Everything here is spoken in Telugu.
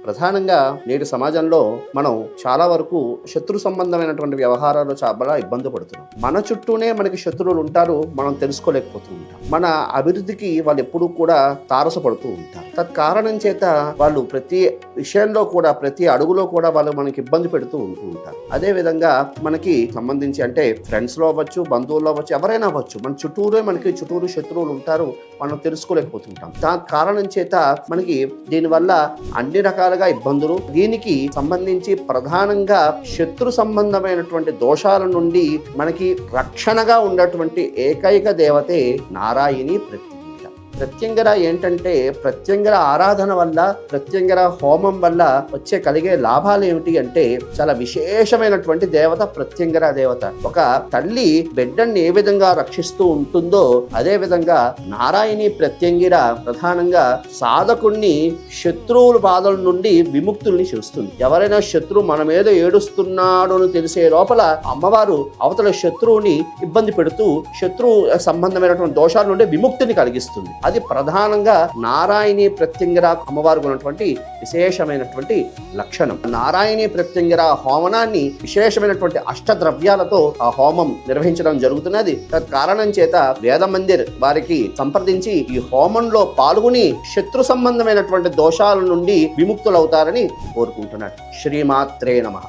ప్రధానంగా నేటి సమాజంలో మనం చాలా వరకు శత్రు సంబంధమైనటువంటి వ్యవహారాలు చాలా ఇబ్బంది పడుతున్నాం. మన చుట్టూనే మనకి శత్రువులు ఉంటారు, మనం తెలుసుకోలేకపోతూ ఉంటాం. మన అభివృద్ధికి వాళ్ళు ఎప్పుడూ కూడా తారసపడుతూ ఉంటారు. తత్కారణం చేత వాళ్ళు ప్రతి విషయంలో కూడా, ప్రతి అడుగులో కూడా వాళ్ళు మనకి ఇబ్బంది పెడుతూ ఉంటూ ఉంటారు. అదే విధంగా మనకి సంబంధించి అంటే ఫ్రెండ్స్లో అవ్వచ్చు, బంధువుల్లో అవ్వచ్చు, ఎవరైనా అవ్వచ్చు, మన చుట్టూరు శత్రువులు ఉంటారు, మనం తెలుసుకోలేకపోతుంటాం. దాని కారణం చేత మనకి దీనివల్ల అన్ని రకాలుగా ఇబ్బందులు. దీనికి సంబంధించి ప్రధానంగా శత్రు సంబంధమైనటువంటి దోషాల నుండి మనకి రక్షణగా ఉన్నటువంటి ఏకైక దేవతే నారాయణి ప్రత్యంగర. ఏంటంటే ప్రత్యంగర ఆరాధన వల్ల, ప్రత్యంగర హోమం వల్ల కలిగే లాభాలు ఏమిటి అంటే చాలా విశేషమైనటువంటి దేవత ప్రత్యంగర దేవత. ఒక తల్లి బిడ్డని ఏ విధంగా రక్షిస్తూ ఉంటుందో అదే విధంగా నారాయణి ప్రత్యంగిర ప్రధానంగా సాధకుణ్ణి శత్రువుల బాధల నుండి విముక్తుల్ని చేస్తుంది. ఎవరైనా శత్రువు మన మీద ఏడుస్తున్నాడు అని తెలిసే లోపల అమ్మవారు అవతల శత్రువుని ఇబ్బంది పెడుతూ శత్రువు సంబంధమైనటువంటి దోషాల నుండి విముక్తిని కలిగిస్తుంది. అది ప్రధానంగా నారాయణి ప్రత్యంగిర అమ్మవారికి ఉన్నటువంటి విశేషమైనటువంటి లక్షణం. నారాయణి ప్రత్యంగిర హోమనాన్ని విశేషమైనటువంటి అష్టద్రవ్యాలతో ఆ హోమం నిర్వహించడం జరుగుతున్నది. కారణం చేత వేద మందిర్ వారికి సంప్రదించి ఈ హోమంలో పాల్గొని శత్రు సంబంధమైనటువంటి దోషాల నుండి విముక్తులవుతారని కోరుకుంటున్నాడు. శ్రీమాత్రే నమః.